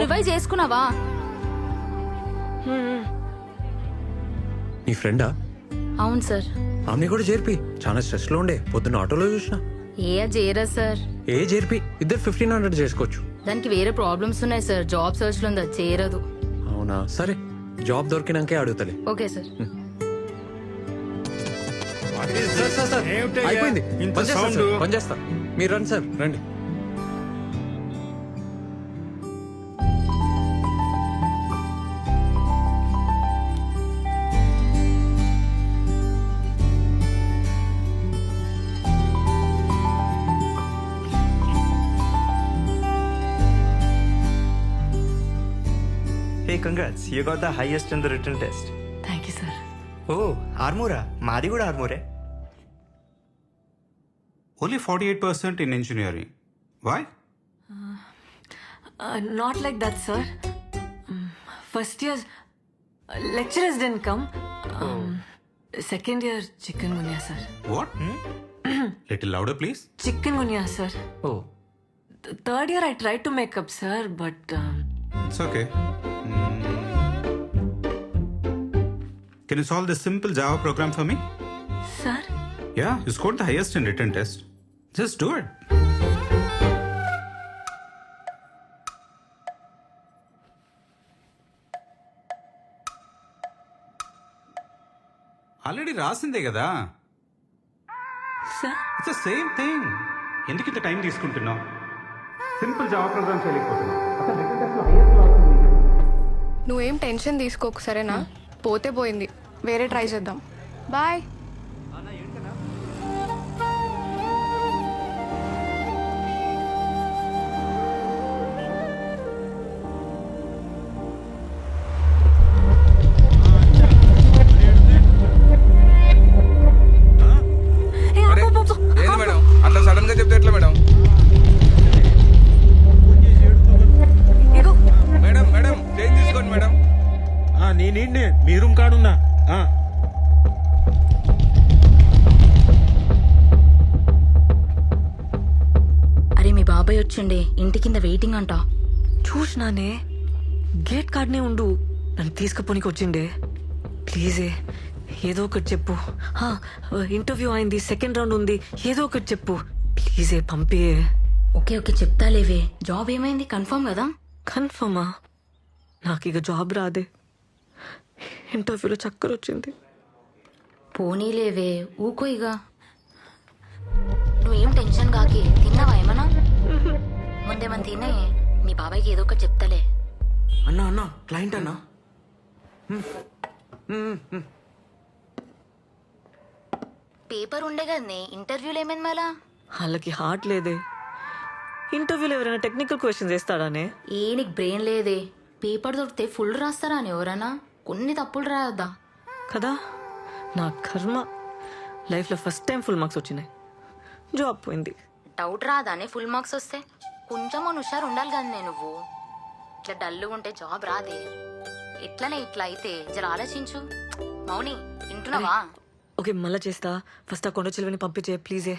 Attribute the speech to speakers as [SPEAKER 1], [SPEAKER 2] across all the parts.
[SPEAKER 1] Revise చేసుకున్నావా?
[SPEAKER 2] నీ ఫ్రెండా?
[SPEAKER 1] అవును సార్.
[SPEAKER 2] ఆమె కూడా చేర్పి, చాలా స్ట్రెస్ లో ఉండే, పొద్దున్న ఆటోలో చూసిన.
[SPEAKER 1] చేయరా సార్?
[SPEAKER 2] చేర్పి, ఇద్దరు 1500 చేసుకోవచ్చు.
[SPEAKER 1] దానికి వేరే ప్రాబ్లమ్స్ ఉన్నాయి సార్, జాబ్ సర్చ్ లో ఉందా, చేరదు.
[SPEAKER 2] అవునా, సరే జాబ్ దొరికినాకే అడుగుతలే.
[SPEAKER 1] Okay sir.
[SPEAKER 2] సార్ అయిపోయింది, పనిచేస్తా. మీరు రండి సార్, రండి.
[SPEAKER 3] Hey, congrats. You got the highest in the written test.
[SPEAKER 1] Thank you sir.
[SPEAKER 3] Oh, Armora. మాది కూడా ఆర్మూరే.
[SPEAKER 4] Only 48% in engineering. Why?
[SPEAKER 5] Not like that, sir. First year lecturers didn't come. Second year chikungunya, sir.
[SPEAKER 4] What? Little louder, please.
[SPEAKER 5] Chikungunya, sir.
[SPEAKER 3] Oh.
[SPEAKER 5] Third year I tried to make up, sir, but
[SPEAKER 4] It's okay. Can you solve this simple Java program for me?
[SPEAKER 5] sir,
[SPEAKER 4] Yeah, you scored the highest in written test. Just do it. Already రాసిందే కదా.
[SPEAKER 5] sir.
[SPEAKER 4] It's the same thing. ఎందుకు ఇంత time తీసుకుంటున్నావు? Simple Java program చేయలేకపోతున్నావు. అసలు written test లో highest marks ఉంది.
[SPEAKER 6] నువ్వేం టెన్షన్ తీసుకోకు సరేనా? పోతే పోయింది, వేరే ట్రై చేద్దాం. బాయ్.
[SPEAKER 5] Hey, apo.
[SPEAKER 7] ఏంది మేడం అట్లా సడన్ గా చెప్తే ఎట్లా madam?
[SPEAKER 5] Igo.
[SPEAKER 7] Madam madam change తీసుకోండి మేడం.
[SPEAKER 8] నేనే మీ రూమ్ కాడున్నా.
[SPEAKER 1] అరే మీ బాబాయ్ వచ్చిండే, ఇంటి కింద వెయిటింగ్ అంట.
[SPEAKER 5] చూసినానే, గేట్ కార్డ్నే ఉండు, నన్ను తీసుకుపోనికి వచ్చిండే. ప్లీజే ఏదో ఒకటి చెప్పు. ఇంటర్వ్యూ అయింది, సెకండ్ రౌండ్ ఉంది, ఏదో ఒకటి చెప్పు ప్లీజే, పంపే.
[SPEAKER 1] ఓకే ఓకే చెప్తా లేవే. జాబ్ ఏమైంది, కన్ఫర్మ్ కదా?
[SPEAKER 5] కన్ఫర్మా? నాకు ఇక జాబ్ రాదే. ఇంటర్వ్యూలో చక్కర వచ్చింది.
[SPEAKER 1] పోనీ లేవే, ఊకో ఇక. నువ్వేం టెన్షన్ కాకి. తిన్నావా ఏమన్నా? ముందేమన్నా తినే, మీ బాబాయ్కి ఏదో ఒకటి చెప్తాలే.
[SPEAKER 2] అన్నా క్లయింట్ అన్నా.
[SPEAKER 1] పేపర్ ఉండే కదనే, ఇంటర్వ్యూలు ఏమైంది మళ్ళా?
[SPEAKER 5] వాళ్ళకి హార్ట్ లేదే. ఇంటర్వ్యూలో ఎవరైనా టెక్నికల్ క్వశ్చన్స్ వేస్తాడానే?
[SPEAKER 1] నీకు బ్రెయిన్ లేదే. పేపర్ దొరికితే ఫుల్ రాస్తారా అని ఎవరన్నా? కొన్ని తప్పులు రాయొద్దా
[SPEAKER 5] కదా. నా కర్మ, లైఫ్లో ఫస్ట్ టైం ఫుల్ మార్క్స్ వచ్చినాయి, జాబ్ పోయింది.
[SPEAKER 1] డౌట్ రాదానే ఫుల్ మార్క్స్ వస్తే? కొంచెం హుషారు ఉండాలి కదా నువ్వు. ఇట్లా డల్గా ఉంటే జాబ్ రాదే. ఇట్లనే ఇట్లా అయితే జర ఆలోచించు. మౌని వింటున్నావా?
[SPEAKER 5] ఓకే మళ్ళా చేస్తా. ఫస్ట్ ఆ కొండ చిలువని పంపించే ప్లీజే.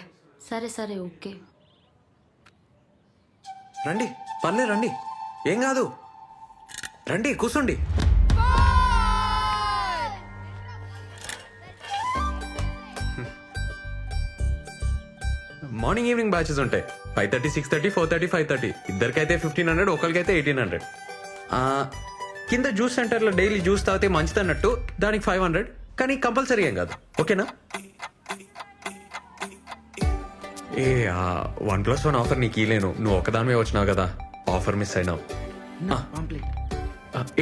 [SPEAKER 1] సరే సరే ఓకే.
[SPEAKER 2] రండి, పర్లే రండి, ఏం కాదు, రండి కూర్చోండి. మార్నింగ్ ఈవినింగ్ బ్యాచెస్ ఉంటాయి. 5:30, 6:30, 4:30, 5:30. ఇద్దరికైతే 1500, ఒకరికైతే 1800. కింద జ్యూస్ సెంటర్లో డైలీ జ్యూస్ తాగితే మంచిదన్నట్టు దానికి 500, కానీ కంపల్సరీ ఏం కాదు. ఓకేనా? ఏ 1+1 ఆఫర్ నీకు ఇలేను, నువ్వు ఒకదానివే వచ్చినావు కదా, ఆఫర్ మిస్ అయినావు.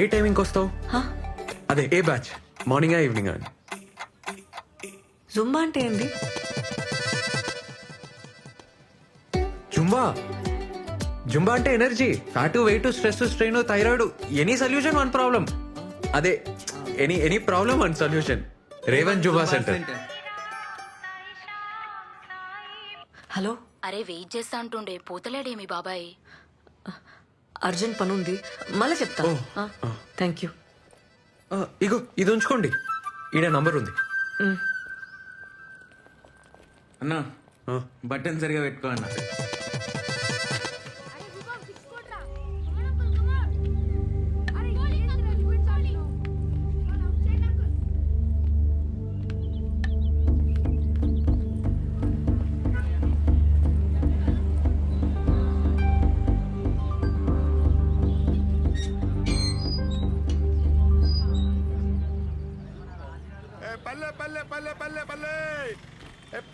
[SPEAKER 2] ఏ టైమింగ్కి వస్తావు? అదే ఏ బ్యాచ్, మార్నింగా ఈవినింగా?
[SPEAKER 5] జుంబా అంటే ఏంది?
[SPEAKER 2] జుంబా అంటే energy, fat, weight, stress, strain, thyroid, any solution one problem. అదే any problem one solution. Revan Zumba centre.
[SPEAKER 5] Hello.
[SPEAKER 1] అరే వెయిట్ చేస్తా అంటుండే, పోతలేడే మీ బాబాయ్?
[SPEAKER 5] అర్జెంట్ పని ఉంది, మళ్ళీ చెప్తా. Thank you.
[SPEAKER 2] ఇగో ఇది ఉంచుకోండి, ఈడ నంబర్ ఉంది.
[SPEAKER 8] అన్నా బటన్ సరిగా పెట్టుకో అన్న.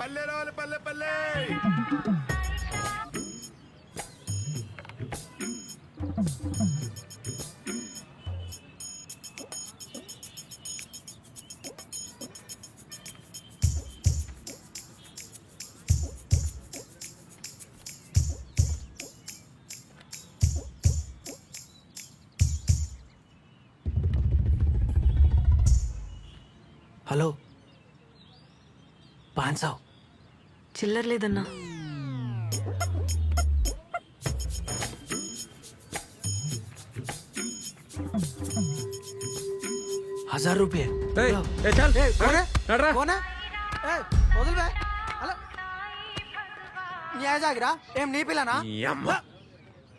[SPEAKER 7] పల్లె రావాలి పల్లె పల్లె.
[SPEAKER 3] హలో 500.
[SPEAKER 5] చిల్లర లేదన్నా.
[SPEAKER 3] ₹1000.
[SPEAKER 2] ఏయ్, ఏ చల్, నడరా.
[SPEAKER 3] ఏం నీ పిల్లనా?
[SPEAKER 2] ఈ అమ్మ.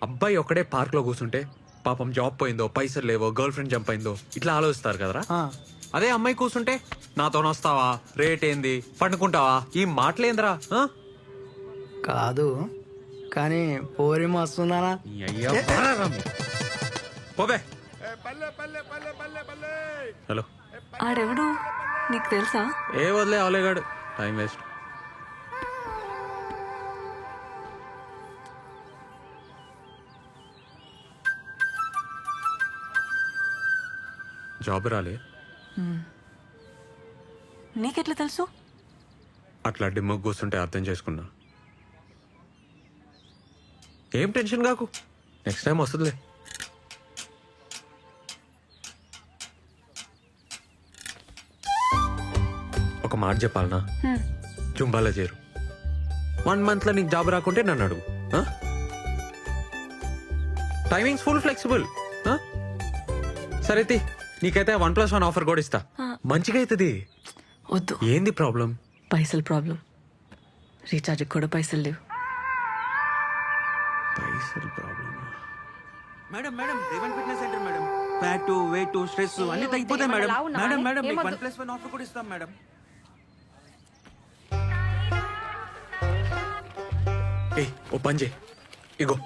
[SPEAKER 2] అబ్బాయి ఒక్కడే పార్క్ లో కూర్చుంటే పాపం జాబ్ పోయిందో, పైసలు లేవో, గర్ల్ ఫ్రెండ్ జంప్ అయిందో ఇట్లా ఆలోచిస్తారు కదరా. అదే అమ్మాయి కూర్చుంటే నాతో వస్తావా, రేట్ ఏంది, పండుకుంటావా, ఈ మాటలేందిరా. ఆ?
[SPEAKER 3] కాదు కానీ పోరి మస్తుందానా?
[SPEAKER 2] ఈ అయ్యా బాగా మీరు. పోబే.
[SPEAKER 7] పల్లె పల్లె పల్లె పల్లె పల్లె.
[SPEAKER 2] హలో.
[SPEAKER 5] ఆడెవడు నీకు తెలుసా?
[SPEAKER 2] ఏ వదిలే అవలేగాడు, టైం వేస్ట్. జాబ్ రాలే.
[SPEAKER 5] నీకెట్లా తెలుసు?
[SPEAKER 2] అట్లా డిమ్మకు కూర్చుంటే అర్థం చేసుకున్నా. ఏం టెన్షన్ కాకు, నెక్స్ట్ టైం వస్తుందిలే. ఒక మాట చెప్పాలనా, జుంబాలో చేరు. 1 month లో నీకు జాబ్ రాకుంటే నన్ను అడుగు. Timings full flexible. సరే తీ, నీకైతే 1+1 ఆఫర్ కూడా ఇస్తా. మంచిగా అవుతుంది.
[SPEAKER 5] వద్దు,
[SPEAKER 2] ఏంది ప్రాబ్లం?
[SPEAKER 5] పైసలు ప్రాబ్లం. రీఛార్జ్ కూడా పైసలు లేవు.
[SPEAKER 2] పైసలు problem.
[SPEAKER 8] Madam madam Revan fitness centre madam. Fat, weight, stress అన్ని తగ్గిపోతాయి మేడం. మేడం మేడం మీకు 1+1 ఆఫర్ కూడా ఇస్తాం మేడం.
[SPEAKER 2] ఏ ఓ పంజే, ఇగో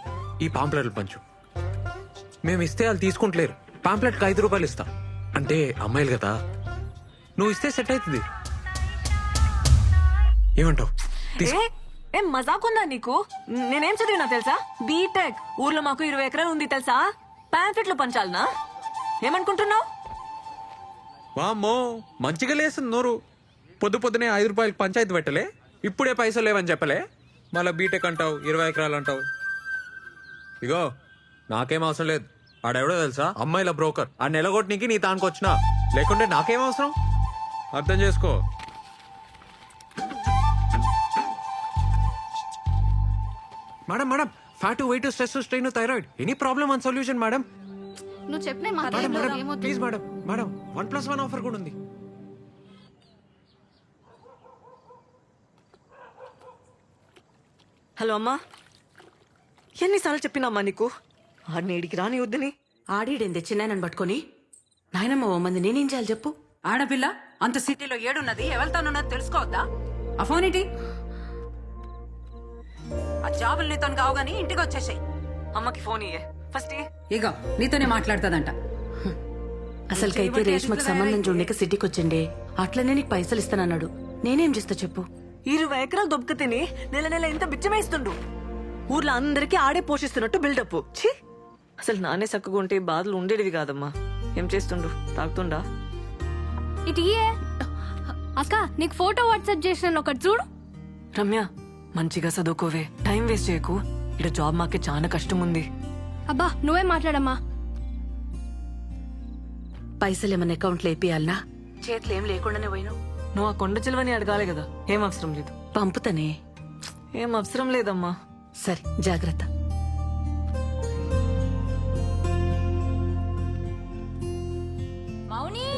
[SPEAKER 2] ఈ పాంప్లెట్లు పంచు. మేము ఇస్తే వాళ్ళు తీసుకుంటలేరు. పాంప్లెట్కి ₹5 ఇస్తా. అంటే అమ్మాయిలు కదా, నువ్వు ఇస్తే సెట్ అవుతుంది. ఏమంటావు?
[SPEAKER 5] ఏం మజాక్ ఉందా నీకు? నేనేం చదివినా తెలుసా? బీటెక్. ఊర్లో మాకు 20 ఎకరాలు ఉంది తెలుసా? పాంఫ్లెట్లు పంచాలనా? ఏమనుకుంటున్నావు?
[SPEAKER 2] వామ్మో, మంచిగా లేస్తుంది నోరు. పొద్దునే ₹5 పంచాయతీ పెట్టలే, ఇప్పుడే పైసలు లేవని చెప్పలే, మళ్ళీ బీటెక్ అంటావు, 20 ఎకరాలు అంటావు. ఇగో నాకేం అవసరం లేదు. ఆడెవడో తెలుసా? అమ్మాయిల బ్రోకర్. ఆ నెలగొట్టనికి నీ తానికి వచ్చినా, లేకుంటే నాకేం అవసరం? అర్థం చేసుకో. Madam madam, fat, weight, stress, strain, thyroid, any problem and solution madam.
[SPEAKER 6] నువ్వు చెప్పిన
[SPEAKER 2] madam madam please madam, madam 1+1 offer కూడా ఉంది.
[SPEAKER 5] హలో అమ్మా, ఎన్నిసార్లు చెప్పినమ్మా నీకు ఆడిని ఇడికి రాని వద్దని?
[SPEAKER 9] ఆడిడేంది చిన్నాయనని పట్టుకొని? నాయనమ్మ ఓ మంది నేనేం చేయాలి చెప్పు? ఆడపిల్ల అంత సిటీలో ఏడున్నది, ఎవరితోనున్నది తెలుసుకోవద్దా? ఆ ఫోన్ ఏంటి? ఆ జాబులు నీతో కావు గానీ ఇంటికి వచ్చేసాయి.
[SPEAKER 5] అమ్మకి ఫోన్ ఇయ్యే ఫస్ట్.
[SPEAKER 9] ఇగో నీతోనే మాట్లాడుతుందంట. అసలుకైతే రేష్మకి సంబంధం చూడక సిటీకి వచ్చిండే, అట్లనే నీకు పైసలు ఇస్తానన్నాడు. నేనేం చేస్తా చెప్పు?
[SPEAKER 5] 20 ఎకరాలు దొబ్బక తిని నెల ఇంత బిచ్చమేస్తుండు. ఊర్లో అందరికీ ఆడే పోషిస్తున్నట్టు బిల్డప్. ఛీ, అసలు నానే చక్కగా ఉంటే బాధలు ఉండేటివి కాదమ్మా. ఏం చేస్తుండు? తాగుతుండా?
[SPEAKER 6] ఇటు అక్క, నీకు ఫోటో వాట్సాప్ చేసిన ఒకటి చూడు.
[SPEAKER 5] రమ్య, మంచిగా చదువుకోవే, టైం వేస్ట్ చేయకు. ఇక్కడ జాబ్ మాకే చాలా కష్టం ఉంది.
[SPEAKER 6] అబ్బా నువ్వే మాట్లాడమ్మా.
[SPEAKER 9] పైసలు ఏమన్నా అకౌంట్లో వేపియాలనా? చేతులు ఏం లేకుండానే పోయినావు.
[SPEAKER 5] నువ్వు ఆ కొండ చిలువని అడగాలి కదా. ఏం అవసరం లేదు.
[SPEAKER 9] పంపుతానే.
[SPEAKER 5] ఏం అవసరం లేదమ్మా.
[SPEAKER 9] సరే జాగ్రత్త.
[SPEAKER 1] మౌని,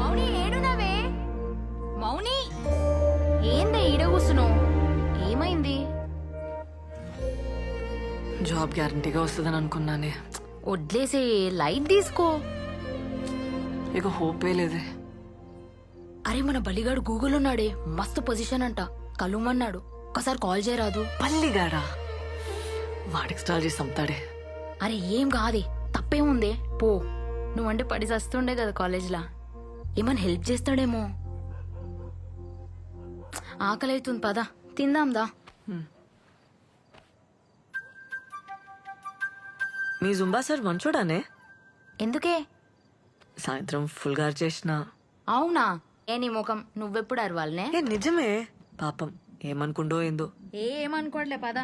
[SPEAKER 1] మౌని ఏడునవే? మౌని, ఏందే ఈడ కూసున్నావు? ఏమైంది?
[SPEAKER 5] జాబ్ గ్యారంటీగా వస్తుందని అనుకున్నానే.
[SPEAKER 1] వడ్లేసే, లైట్ తీసుకో.
[SPEAKER 5] ఇక హోపే లేదే.
[SPEAKER 1] అరే మన బలిగాడు గూగుల్ ఉన్నాడే, మస్తు పొజిషన్ అంట, కలుమన్నాడు. ఒకసారి కాల్ చేయరాదు?
[SPEAKER 5] పల్లిగాడా? వాడికి స్టాల్ చేసి అమ్ముతాడే.
[SPEAKER 1] అరే ఏం కాదే, తప్పేముందే, పో. నువ్వంటే పడి చస్తుండే కదా కాలేజ్లా, ఏమన్నా హెల్ప్ చేస్తాడేమో. ఆకలి అవుతుంది పద తిందాందా.
[SPEAKER 5] మీ జుంబా సార్ మంచోడానే.
[SPEAKER 1] ఎందుకే?
[SPEAKER 5] సాయంత్రం ఫుల్ గారు చేసిన.
[SPEAKER 1] అవునా? ఏ నీ ముఖం నువ్వెప్పుడు అరవాలనే?
[SPEAKER 5] ఏ నిజమే. పాపం ఏమనుకుండో ఏందో.
[SPEAKER 1] ఏమనుకోవట్లే పద.